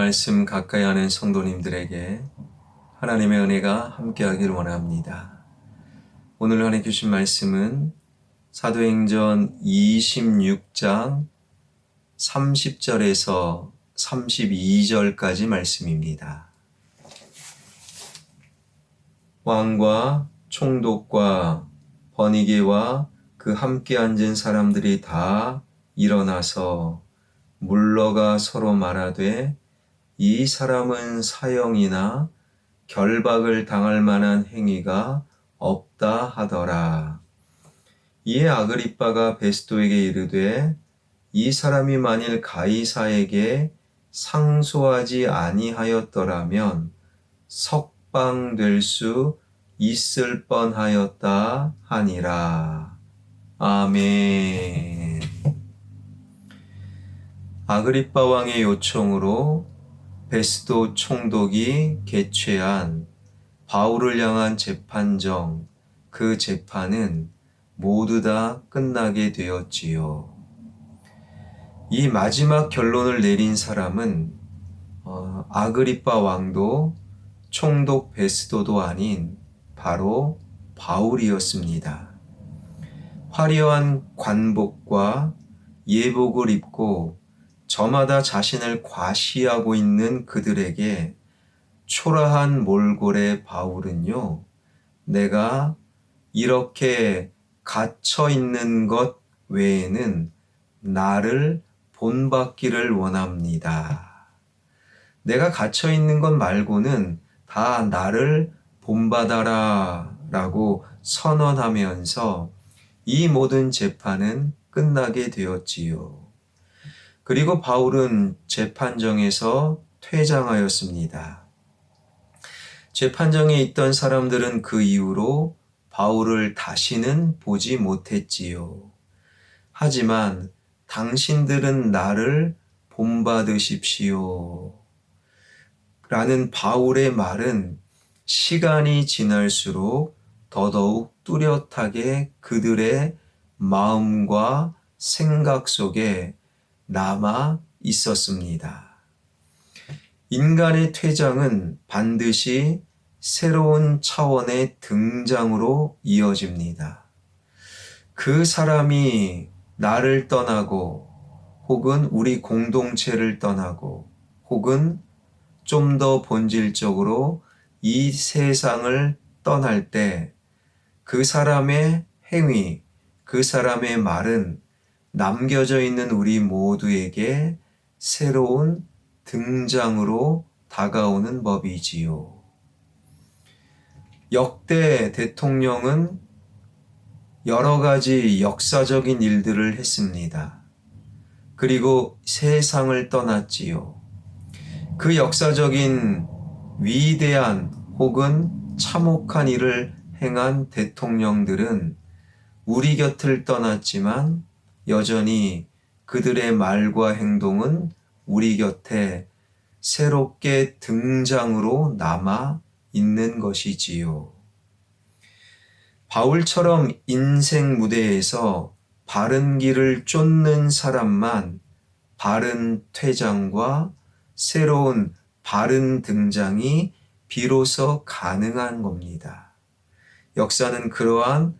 말씀 가까이 하는 성도님들에게 하나님의 은혜가 함께하길 원합니다. 오늘 하나님 주신 말씀은 사도행전 26장 30절에서 32절까지 말씀입니다. 왕과 총독과 버니게와 그 함께 앉은 사람들이 다 일어나서 물러가 서로 말하되 이 사람은 사형이나 결박을 당할 만한 행위가 없다 하더라. 이에 아그리빠가 베스도에게 이르되 이 사람이 만일 가이사에게 상소하지 아니하였더라면 석방될 수 있을 뻔하였다 하니라. 아멘. 아그리빠 왕의 요청으로 베스도 총독이 개최한 바울을 향한 재판정, 그 재판은 모두 다 끝나게 되었지요. 이 마지막 결론을 내린 사람은 아그리빠 왕도 총독 베스도도 아닌 바로 바울이었습니다. 화려한 관복과 예복을 입고 저마다 자신을 과시하고 있는 그들에게 초라한 몰골의 바울은요, 내가 이렇게 갇혀 있는 것 외에는 나를 본받기를 원합니다. 내가 갇혀 있는 것 말고는 다 나를 본받아라 라고 선언하면서 이 모든 재판은 끝나게 되었지요. 그리고 바울은 재판정에서 퇴장하였습니다. 재판정에 있던 사람들은 그 이후로 바울을 다시는 보지 못했지요. 하지만 당신들은 나를 본받으십시오. 라는 바울의 말은 시간이 지날수록 더더욱 뚜렷하게 그들의 마음과 생각 속에 남아 있었습니다. 인간의 퇴장은 반드시 새로운 차원의 등장으로 이어집니다. 그 사람이 나를 떠나고 혹은 우리 공동체를 떠나고 혹은 좀 더 본질적으로 이 세상을 떠날 때 그 사람의 행위, 그 사람의 말은 남겨져 있는 우리 모두에게 새로운 등장으로 다가오는 법이지요. 역대 대통령은 여러 가지 역사적인 일들을 했습니다. 그리고 세상을 떠났지요. 그 역사적인 위대한 혹은 참혹한 일을 행한 대통령들은 우리 곁을 떠났지만 여전히 그들의 말과 행동은 우리 곁에 새롭게 등장으로 남아 있는 것이지요. 바울처럼 인생 무대에서 바른 길을 쫓는 사람만 바른 퇴장과 새로운 바른 등장이 비로소 가능한 겁니다. 역사는 그러한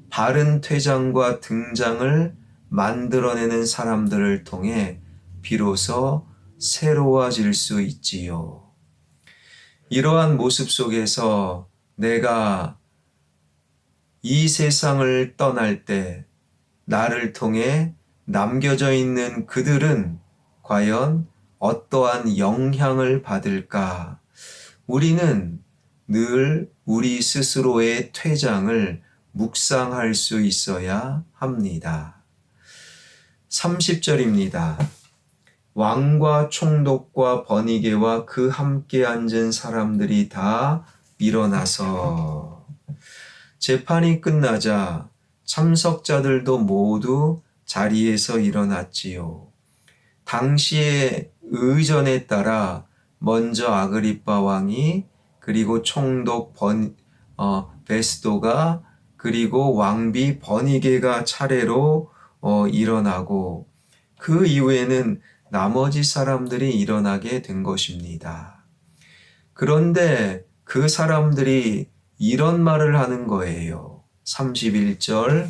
바른 퇴장과 등장을 만들어내는 사람들을 통해 비로소 새로워질 수 있지요. 이러한 모습 속에서 내가 이 세상을 떠날 때 나를 통해 남겨져 있는 그들은 과연 어떠한 영향을 받을까? 우리는 늘 우리 스스로의 퇴장을 묵상할 수 있어야 합니다. 30절입니다. 왕과 총독과 버니게와 그 함께 앉은 사람들이 다 일어나서 재판이 끝나자 참석자들도 모두 자리에서 일어났지요. 당시의 의전에 따라 먼저 아그리빠 왕이 그리고 총독 베스도가 그리고 왕비 버니게가 차례로 일어나고 그 이후에는 나머지 사람들이 일어나게 된 것입니다. 그런데 그 사람들이 이런 말을 하는 거예요. 31절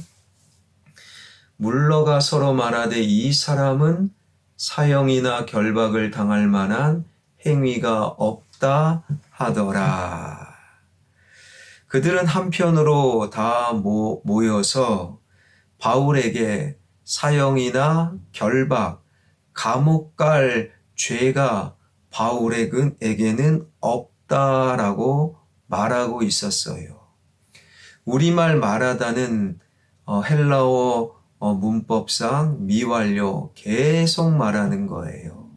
물러가 서로 말하되 이 사람은 사형이나 결박을 당할 만한 행위가 없다 하더라. 그들은 한편으로 다 모여서 바울에게 사형이나 결박, 감옥 갈 죄가 바울에게는 없다라고 말하고 있었어요. 우리말 말하다는 헬라어 문법상 미완료 계속 말하는 거예요.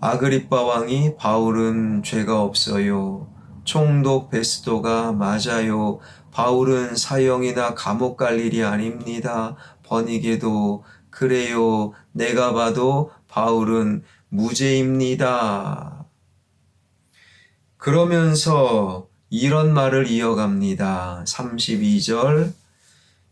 아그리빠 왕이 바울은 죄가 없어요. 총독 베스도가 맞아요. 바울은 사형이나 감옥 갈 일이 아닙니다. 버니게도 그래요. 내가 봐도 바울은 무죄입니다. 그러면서 이런 말을 이어갑니다. 32절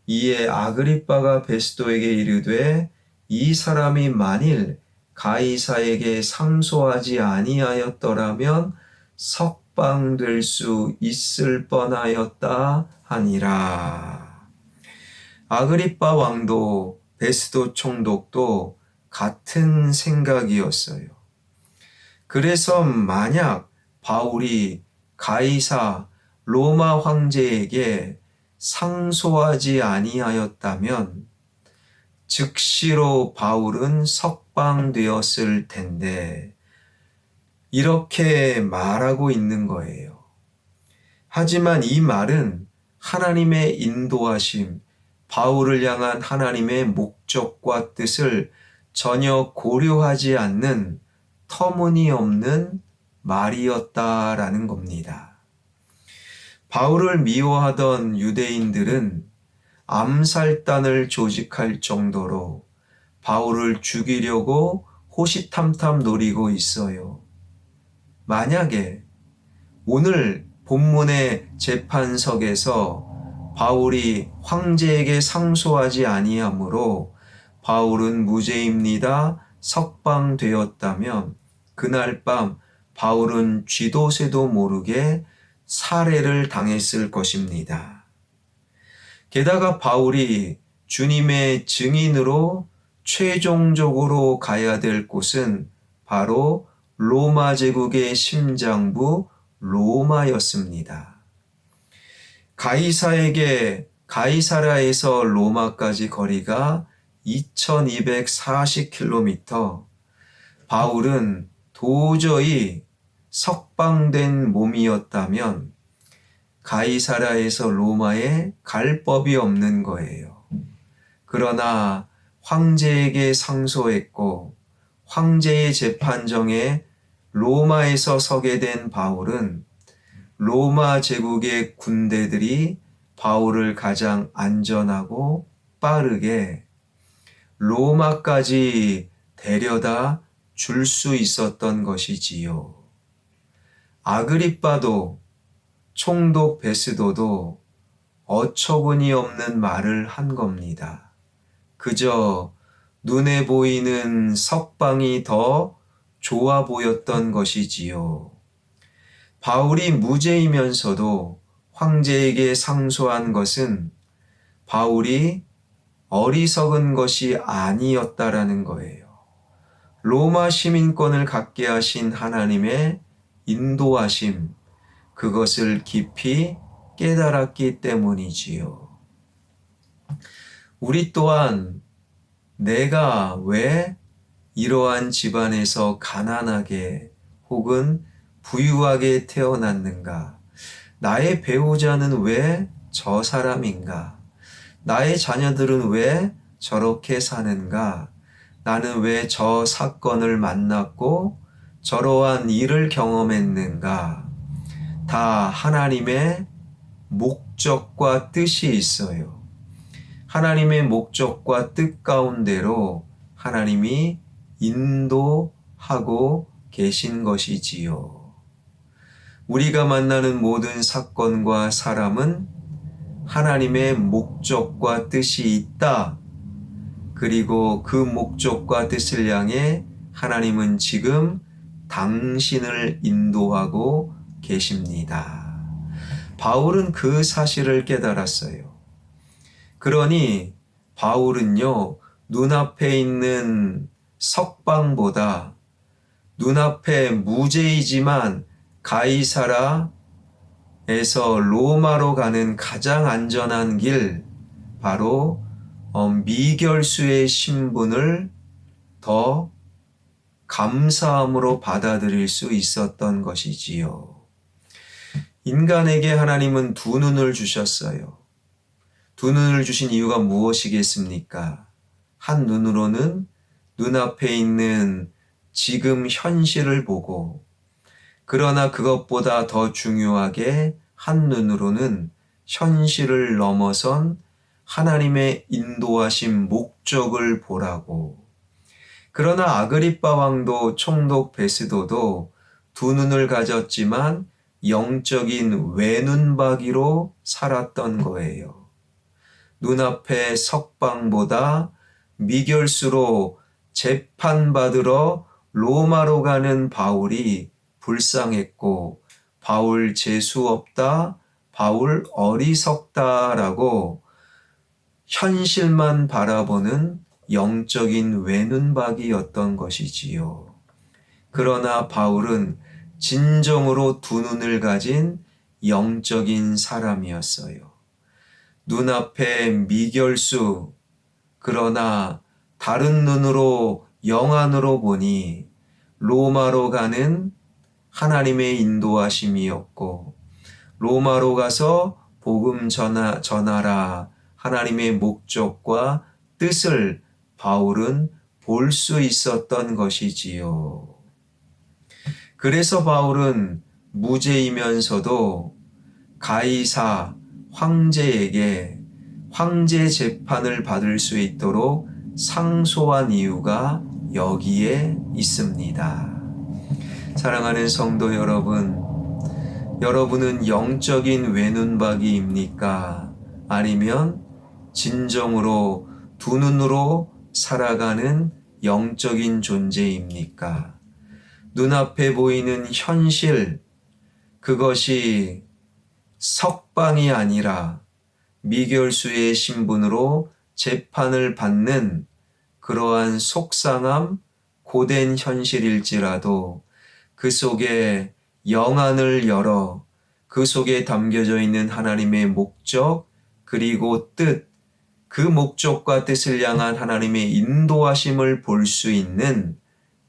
이에 아그리빠가 베스도에게 이르되 이 사람이 만일 가이사에게 상소하지 아니하였더라면 석방될 수 있을 뻔하였다 하니라. 아그리빠 왕도 베스도 총독도 같은 생각이었어요. 그래서 만약 바울이 가이사 로마 황제에게 상소하지 아니하였다면 즉시로 바울은 석방되었을 텐데 이렇게 말하고 있는 거예요. 하지만 이 말은 하나님의 인도하심, 바울을 향한 하나님의 목적과 뜻을 전혀 고려하지 않는 터무니없는 말이었다라는 겁니다. 바울을 미워하던 유대인들은 암살단을 조직할 정도로 바울을 죽이려고 호시탐탐 노리고 있어요. 만약에 오늘 본문의 재판석에서 바울이 황제에게 상소하지 아니하므로 바울은 무죄입니다. 석방되었다면 그날 밤 바울은 쥐도 새도 모르게 살해를 당했을 것입니다. 게다가 바울이 주님의 증인으로 최종적으로 가야 될 곳은 바로 로마 제국의 심장부 로마였습니다. 가이사라에서 로마까지 거리가 2240km. 바울은 도저히 석방된 몸이었다면 가이사라에서 로마에 갈 법이 없는 거예요. 그러나 황제에게 상소했고 황제의 재판정에 로마에서 서게 된 바울은 로마 제국의 군대들이 바울을 가장 안전하고 빠르게 로마까지 데려다 줄 수 있었던 것이지요. 아그리빠도 총독 베스도도 어처구니 없는 말을 한 겁니다. 그저 눈에 보이는 석방이 더 좋아 보였던 것이지요. 바울이 무죄이면서도 황제에게 상소한 것은 바울이 어리석은 것이 아니었다라는 거예요. 로마 시민권을 갖게 하신 하나님의 인도하심, 그것을 깊이 깨달았기 때문이지요. 우리 또한 내가 왜 이러한 집안에서 가난하게 혹은 부유하게 태어났는가? 나의 배우자는 왜 저 사람인가? 나의 자녀들은 왜 저렇게 사는가? 나는 왜 저 사건을 만났고 저러한 일을 경험했는가? 다 하나님의 목적과 뜻이 있어요. 하나님의 목적과 뜻 가운데로 하나님이 인도하고 계신 것이지요. 우리가 만나는 모든 사건과 사람은 하나님의 목적과 뜻이 있다. 그리고 그 목적과 뜻을 향해 하나님은 지금 당신을 인도하고 계십니다. 바울은 그 사실을 깨달았어요. 그러니 바울은요, 눈앞에 있는 석방보다 눈앞에 무죄이지만 가이사라에서 로마로 가는 가장 안전한 길, 바로 미결수의 신분을 더 감사함으로 받아들일 수 있었던 것이지요. 인간에게 하나님은 두 눈을 주셨어요. 두 눈을 주신 이유가 무엇이겠습니까? 한 눈으로는 눈앞에 있는 지금 현실을 보고, 그러나 그것보다 더 중요하게 한 눈으로는 현실을 넘어선 하나님의 인도하신 목적을 보라고. 그러나 아그리빠 왕도 총독 베스도도 두 눈을 가졌지만 영적인 외눈박이로 살았던 거예요. 눈앞의 석방보다 미결수로 재판받으러 로마로 가는 바울이 불쌍했고, 바울 재수 없다, 바울 어리석다라고 현실만 바라보는 영적인 외눈박이였던 것이지요. 그러나 바울은 진정으로 두 눈을 가진 영적인 사람이었어요. 눈앞에 미결수, 그러나 다른 눈으로 영안으로 보니 로마로 가는 하나님의 인도하심이었고, 로마로 가서 복음 전하라 하나님의 목적과 뜻을 바울은 볼 수 있었던 것이지요. 그래서 바울은 무죄이면서도 가이사 황제에게 황제 재판을 받을 수 있도록 상소한 이유가 여기에 있습니다. 사랑하는 성도 여러분, 여러분은 영적인 외눈박이입니까? 아니면 진정으로 두 눈으로 살아가는 영적인 존재입니까? 눈앞에 보이는 현실, 그것이 석방이 아니라 미결수의 신분으로 재판을 받는 그러한 속상함, 고된 현실일지라도 그 속에 영안을 열어 그 속에 담겨져 있는 하나님의 목적, 그리고 뜻, 그 목적과 뜻을 향한 하나님의 인도하심을 볼 수 있는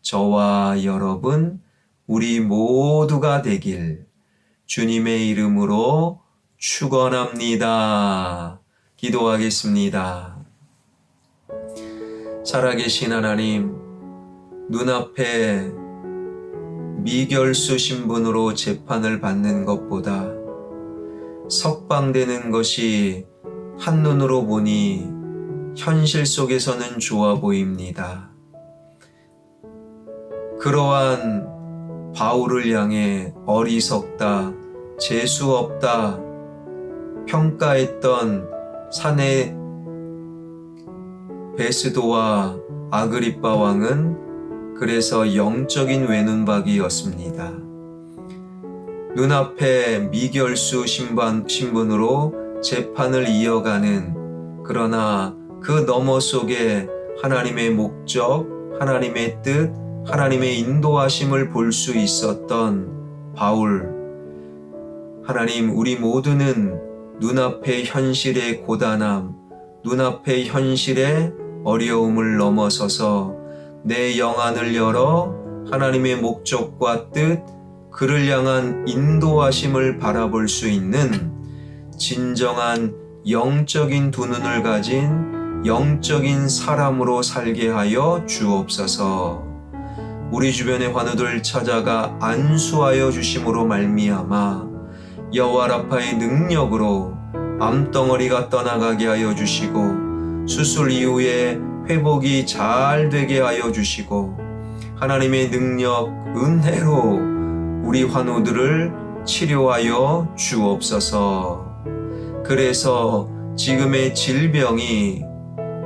저와 여러분, 우리 모두가 되길 주님의 이름으로 축원합니다. 기도하겠습니다. 살아계신 하나님, 눈앞에 미결수 신분으로 재판을 받는 것보다 석방되는 것이 한눈으로 보니 현실 속에서는 좋아 보입니다. 그러한 바울을 향해 어리석다, 재수없다 평가했던 사내 베스도와 아그리빠 왕은 그래서 영적인 외눈박이였습니다. 눈앞에 미결수 신분으로 재판을 이어가는, 그러나 그 너머 속에 하나님의 목적, 하나님의 뜻, 하나님의 인도하심을 볼 수 있었던 바울. 하나님, 우리 모두는 눈앞의 현실의 고단함, 눈앞의 현실의 어려움을 넘어서서 내 영안을 열어 하나님의 목적과 뜻, 그를 향한 인도하심을 바라볼 수 있는 진정한 영적인 두 눈을 가진 영적인 사람으로 살게 하여 주옵소서. 우리 주변의 환우들 찾아가 안수하여 주심으로 말미암아 여호와 라파의 능력으로 암덩어리가 떠나가게 하여 주시고, 수술 이후에 회복이 잘 되게 하여 주시고, 하나님의 능력, 은혜로 우리 환우들을 치료하여 주옵소서. 그래서 지금의 질병이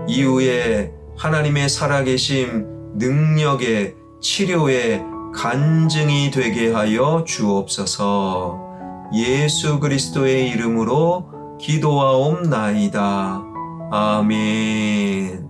이후에 하나님의 살아계심 능력의 치료의 간증이 되게 하여 주옵소서. 예수 그리스도의 이름으로 기도하옵나이다. 아멘.